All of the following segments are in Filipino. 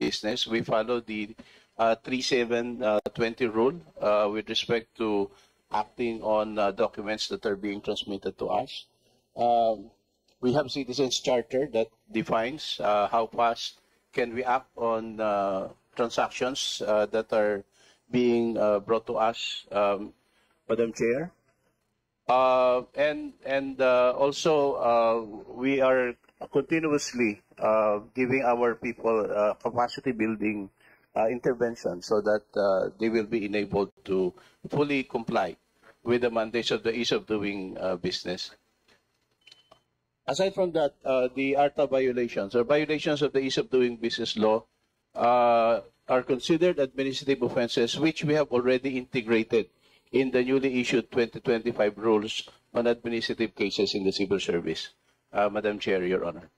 business. We follow the 3720 rule with respect to acting on documents that are being transmitted to us. We have Citizens Charter that defines how fast can we act on transactions that are being brought to us, Madam Chair. Also, we are continuously giving our people capacity building intervention so that they will be enabled to fully comply with the mandates of the ease of doing business. Aside from that, the ARTA violations or violations of the ease of doing business law are considered administrative offenses, which we have already integrated in the newly issued 2025 rules on administrative cases in the civil service. Madam Chair, Your Honor.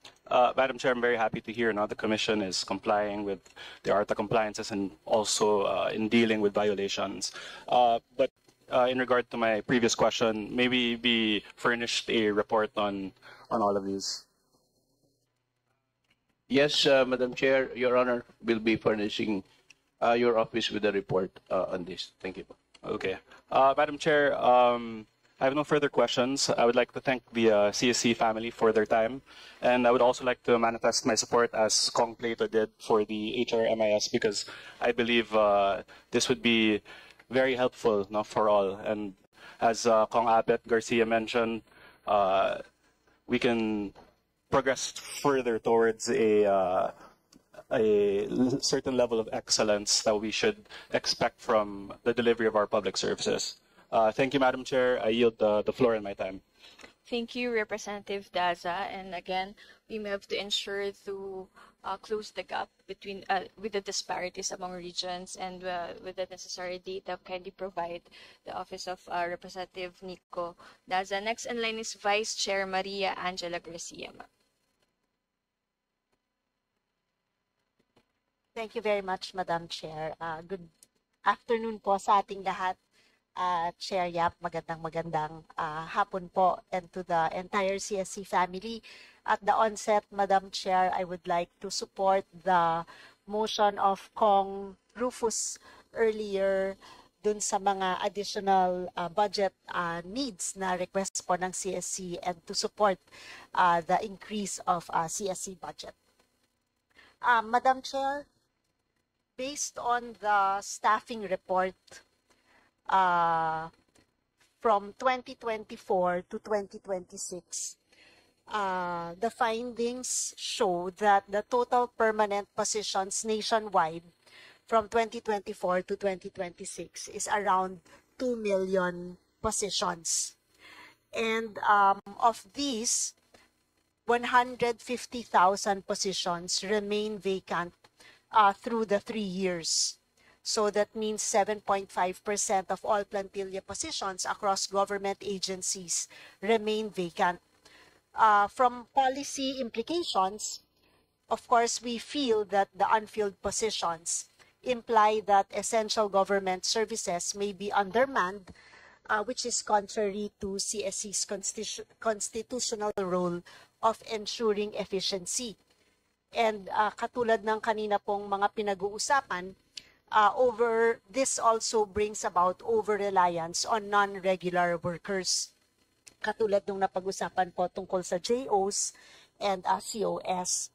Madam Chair, I'm very happy to hear now the Commission is complying with the ARTA compliances and also in dealing with violations. But in regard to my previous question, maybe be furnished a report on all of these. Yes, Madam Chair, Your Honor, will be furnishing your office with a report on this. Thank you. Okay. Madam Chair, I have no further questions. I would like to thank the CSC family for their time. And I would also like to manifest my support, as Kong Plato did, for the HRMIS, because I believe this would be very helpful, no, for all. And as Kong Abet Garcia mentioned, we can progress further towards a certain level of excellence that we should expect from the delivery of our public services. Thank you, Madam Chair. I yield the floor and my time. Thank you, Representative Daza. And again, we may have to ensure to close the gap between with the disparities among regions, and with the necessary data, kindly provide the office of Representative Nico Daza. Next in line is Vice Chair Maria Angela Garcia. Thank you very much, Madam Chair. Good afternoon po sa ating lahat. Chair Yap, magandang hapon po, and to the entire CSC family. At the onset, Madam Chair, I would like to support the motion of Kong Rufus earlier dun sa mga additional budget needs na request po ng CSC, and to support the increase of CSC budget. Madam Chair, based on the staffing report from 2024 to 2026, the findings show that the total permanent positions nationwide from 2024 to 2026 is around 2 million positions. And of these, 150,000 positions remain vacant through the 3 years. So that means 7.5% of all plantilla positions across government agencies remain vacant. From policy implications, of course, we feel that the unfilled positions imply that essential government services may be undermanned, which is contrary to CSC's constitutional role of ensuring efficiency. And katulad ng kanina pong mga pinag-uusapan, this also brings about over-reliance on non-regular workers. Katulad nung napag-usapan po tungkol sa JOs and COS.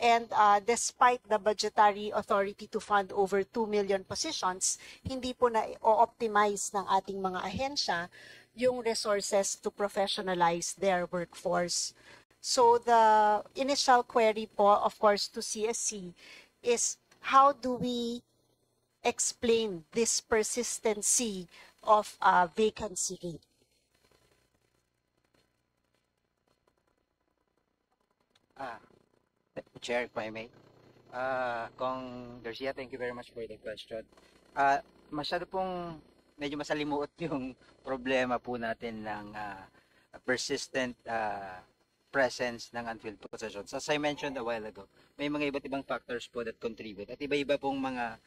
And despite the budgetary authority to fund over 2 million positions, hindi po na-optimize ng ating mga ahensya yung resources to professionalize their workforce. So the initial query po, of course, to CSC is how do we explain this persistency of vacancy rate? Chair, if I may. Kong Garcia, thank you very much for the question. Masyado pong medyo masalimuot yung problema po natin ng persistent presence ng unfilled positions. As I mentioned a while ago, may mga iba't ibang factors po that contribute at iba-iba pong mga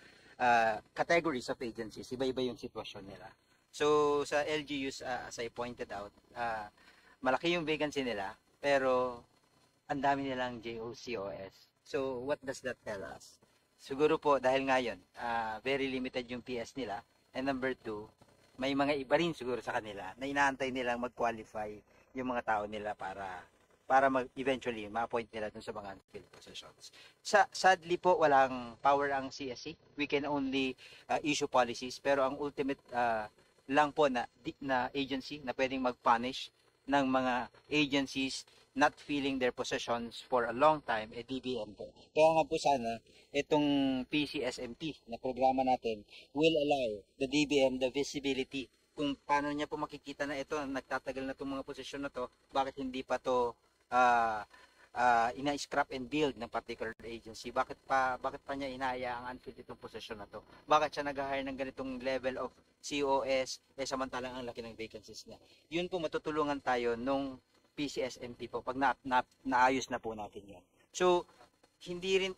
categories of agencies, iba-iba yung sitwasyon nila. So sa LGUs, as I pointed out, malaki yung vacancy nila, pero ang dami nilang JOCOS. So what does that tell us? siguro po dahil ngayon, very limited yung PS nila. And number two, may mga iba rin siguro sa kanila na inaantay nilang mag-qualify yung mga tao nila para eventually ma-appoint nila dun sa mga unfilled positions. Sadly po, walang power ang CSC. We can only issue policies, pero ang ultimate lang po na agency na pwedeng mag-punish ng mga agencies not filling their positions for a long time, DBM po. Kaya nga po sana, itong PCSMP na programa natin will allow the DBM the visibility kung paano niya po makikita na ito, nagtatagal na itong mga posisyon na to, bakit hindi pa to ina-scrap and build ng particular agency, bakit pa niya inaayaan unfilled itong posisyon na to, bakit siya nag-hire ng ganitong level of COS samantalang ang laki ng vacancies niya. Yun po matutulungan tayo nung PCSMP po pag naayos na po natin yan. So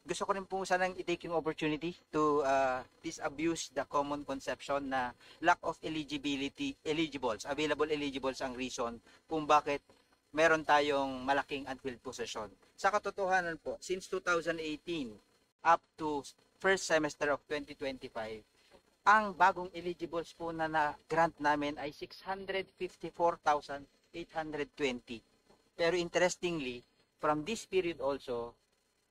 gusto ko rin po sanang i-take yung opportunity to disabuse the common conception na lack of available eligibles ang reason kung bakit meron tayong malaking unfilled position. Sa katotohanan po, since 2018 up to first semester of 2025, ang bagong eligibles po na grant namin ay 654,820. Pero interestingly, from this period also,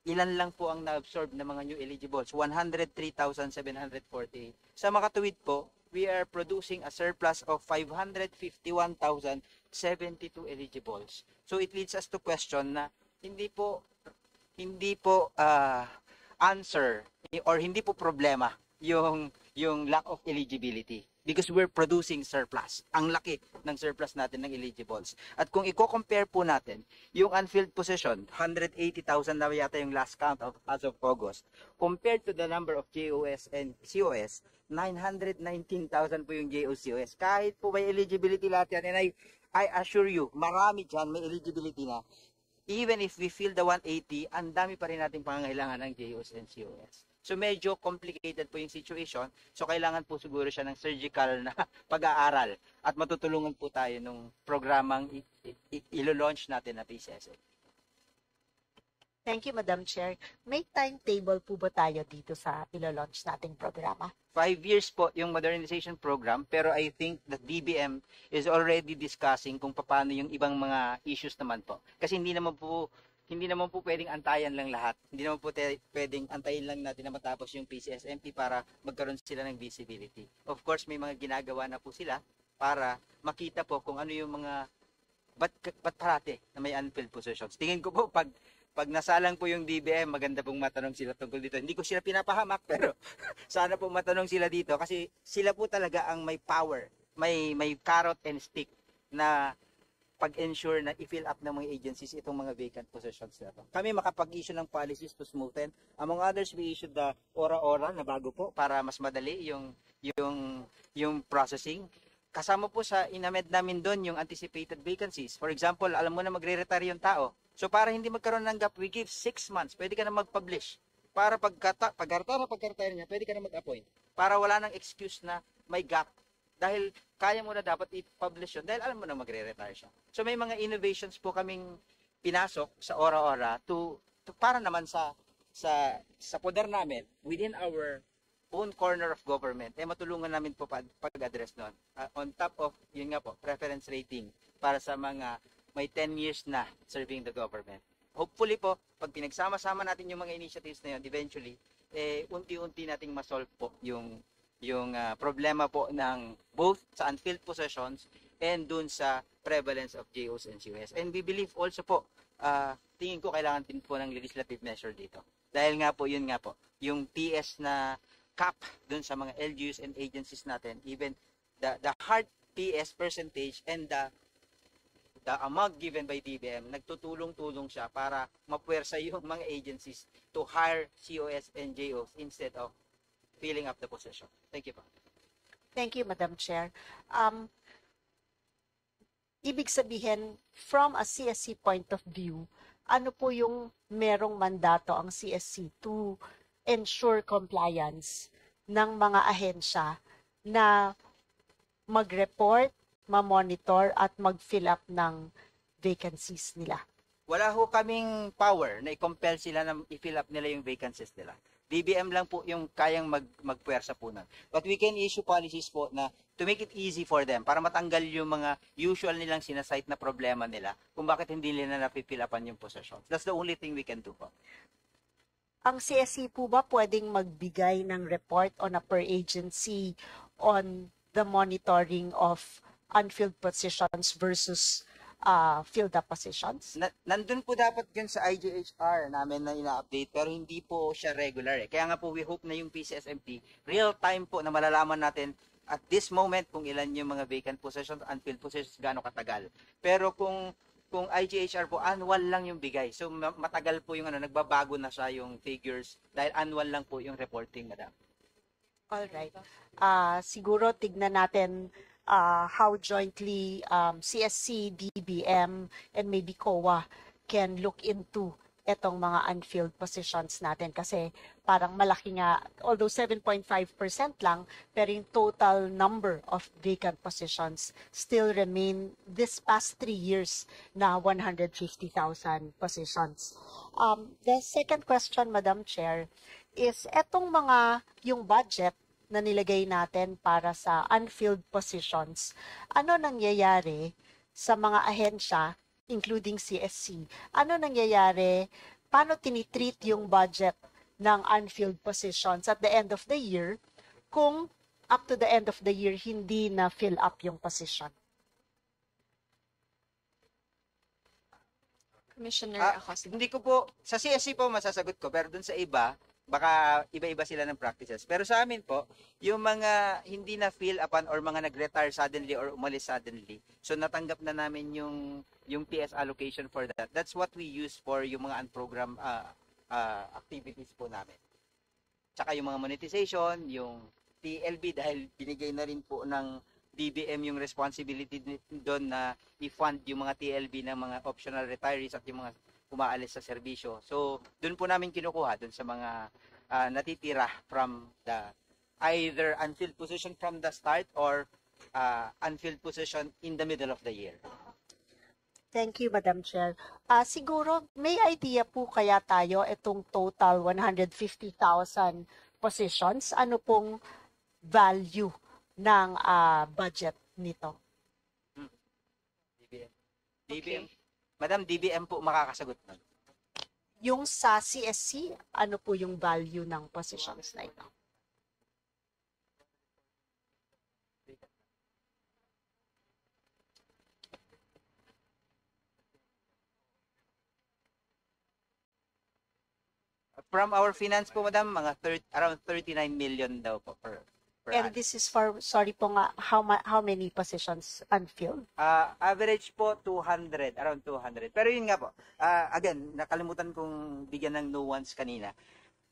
ilan lang po ang na-absorb na mga new eligibles? 103,748. Sa makatuwid po, we are producing a surplus of 551,072 eligibles. So it leads us to question na hindi po answer or hindi po problema yung lack of eligibility because we're producing surplus. Ang laki ng surplus natin ng eligibles. At kung i-compare po natin, yung unfilled position, 180,000 na yata yung last count as of August, compared to the number of JOS and COS, 919,000 po yung JOCOS. Kahit po may eligibility lahat yan, and I assure you, marami dyan may eligibility na. Even if we fill the 180, ang dami pa rin nating pangangailangan ng JOS and COS. So medyo complicated po yung situation. So kailangan po siguro siya ng surgical na pag-aaral at matutulungan po tayo nung programang ilo-launch natin na PCSA. Thank you, Madam Chair. May timetable po ba tayo dito sa ilo-launch nating programa? 5 years po yung modernization program, pero I think that DBM is already discussing kung paano yung ibang mga issues naman po. Kasi hindi naman po pwedeng antayan lang lahat. Hindi naman po pwedeng antayin lang natin na matapos yung PCSMP para magkaroon sila ng visibility. Of course, may mga ginagawa na po sila para makita po kung ano yung mga ba't parate na may unfilled positions. Tingin ko po pag nasalang po yung DBM, maganda pong matanong sila tungkol dito. Hindi ko sila pinapahamak, pero sana po matanong sila dito kasi sila po talaga ang may power, may carrot and stick na pag-ensure na i-fill up ng mga agencies itong mga vacant positions na ito. Kami makapag-issue ng policies to smoothen. Among others, we issued the ora-ora na bago po para mas madali yung processing. Kasama po sa inamed namin doon yung anticipated vacancies. For example, alam mo na magre-retire yung tao. So para hindi magkaroon ng gap, we give 6 months. Pwede ka na mag-publish. Para pag-retire niya, pwede ka na mag-appoint. Para wala nang excuse na may gap. Dahil kaya mo na dapat i-publish yun dahil alam mo na magre-retire siya. So may mga innovations po kaming pinasok sa ora-ora to para naman sa poder namin within our own corner of government matulungan namin po pag-address nun. On top of yun nga po, preference rating para sa mga may 10 years na serving the government. Hopefully po, pag pinagsama-sama natin yung mga initiatives na yun, eventually, unti-unti nating masolve po yung problema po ng both sa unfilled possessions and dun sa prevalence of JOs and COS. And we believe also po, tingin ko kailangan din po ng legislative measure dito. Dahil nga po, yun nga po, yung TS na cap dun sa mga LGUs and agencies natin, even the hard TS percentage and the amount given by DBM, nagtutulong-tulong siya para mapuwersa yung mga agencies to hire COS and JOs instead of filling up the position. Thank you po. Thank you, Madam Chair. Ibig sabihin, from a CSC point of view, ano po yung merong mandato ang CSC to ensure compliance ng mga ahensya na mag-report, ma-monitor at mag-fill up ng vacancies nila? Wala ho kaming power na i-compel sila na i-fill up nila yung vacancies nila. DBM lang po yung kayang magpuwersa po nun. But we can issue policies po na to make it easy for them para matanggal yung mga usual nilang sinasite na problema nila kung bakit hindi nila napipilapan yung possession. That's the only thing we can do po. Ang CSC po ba pwedeng magbigay ng report on a per agency on the monitoring of unfilled positions versus filled up positions? Nandun po dapat yun sa IGHR namin na ina-update pero hindi po siya regular eh. Kaya nga po we hope na yung PCSMP real time po na malalaman natin at this moment kung ilan yung mga vacant positions, unfilled positions, gaano katagal. Pero kung IGHR po, annual lang yung bigay. So matagal po yung nagbabago na siya yung figures dahil annual lang po yung reporting, madam. Alright. Siguro tignan natin how jointly CSC, DBM, and maybe COA can look into etong mga unfilled positions natin kasi parang malaki nga, although 7.5% lang, pero yung total number of vacant positions still remain this past 3 years na 150,000 positions. The second question, Madam Chair, is etong yung budget na nilagay natin para sa unfilled positions, ano nangyayari sa mga ahensya, including CSC? Ano nangyayari, paano tinitreat yung budget ng unfilled positions at the end of the year kung up to the end of the year hindi na fill up yung position? Commissioner Acosta. Hindi ko po, sa CSC po masasagot ko, pero dun sa iba, baka iba-iba sila ng practices. Pero sa amin po, yung mga hindi na fill upan or mga nag-retire suddenly or umalis suddenly, so natanggap na namin yung PS allocation for that. That's what we use for yung mga unprogrammed activities po namin. Tsaka yung mga monetization, yung TLB dahil binigay na rin po ng DBM yung responsibility doon na i-fund yung mga TLB ng mga optional retirees at yung mga umaalis sa serbisyo. So, doon po namin kinukuha doon sa mga natitira from the either unfilled position from the start or unfilled position in the middle of the year. Thank you, Madam Chair. Siguro, may idea po kaya tayo itong total 150,000 positions? Ano pong value ng budget nito? DBM. DBM. Madam, DBM po makakasagot nun. Yung sa CSC, ano po yung value ng positions na ito? From our finance po, madam, mga around 39 million daw po per And annum. this is for, sorry po nga, how many positions unfilled? Average po 200, around 200. Pero yun nga po, again, nakalimutan kong bigyan ng nuance kanina.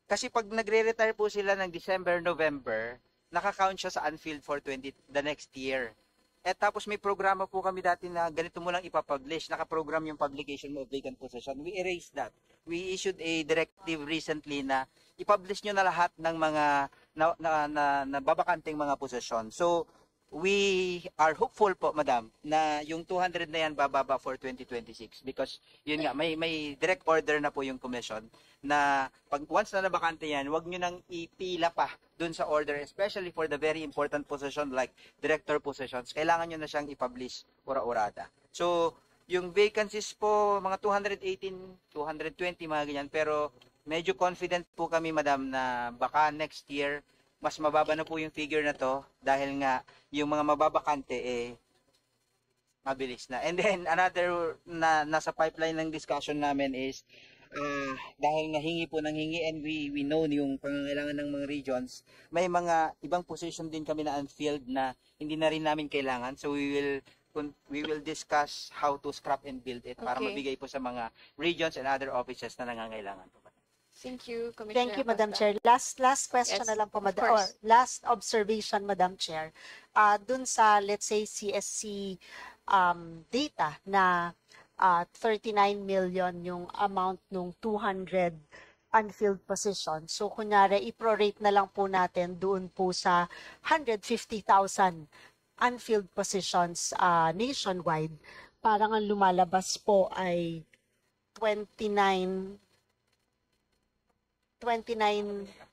Kasi pag nagre-retire po sila ng December, November, nakakount siya sa unfilled for the next year. At tapos may programa po kami dati na ganito mo lang ipapublish, nakaprogram yung publication of vacant position. We erased that. We issued a directive recently na ipublish nyo na lahat ng mga nababakanteng mga posisyon. So, we are hopeful po, madam, na yung 200 na yan bababa for 2026 because yun nga, may direct order na po yung commission na pag once na nabakante yan, wag nyo nang ipila pa dun sa order, especially for the very important position like director positions. Kailangan nyo na siyang ipublish ura-urada. So, yung vacancies po, mga 218, 220, mga ganyan, pero medyo confident po kami, madam, na baka next year, mas mababa na po yung figure na to dahil nga yung mga mababakante mabilis na. And then another na nasa pipeline ng discussion namin is dahil nga hingi po ng hingi and we know yung pangangailangan ng mga regions, may mga ibang position din kami na unfilled na hindi na rin namin kailangan. So we will discuss how to scrap and build it para mabigay po sa mga regions and other offices na nangangailangan po. Thank you, Commissioner. Thank you, Madam Acosta. Chair. Last question Yes, na lang po, of Madam, or course. last observation, Madam Chair. Dun sa, let's say, CSC data na 39 million yung amount nung 200 unfilled positions. So, kunyari, i-prorate na lang po natin doon po sa 150,000 unfilled positions nationwide. Parang ang lumalabas po ay 29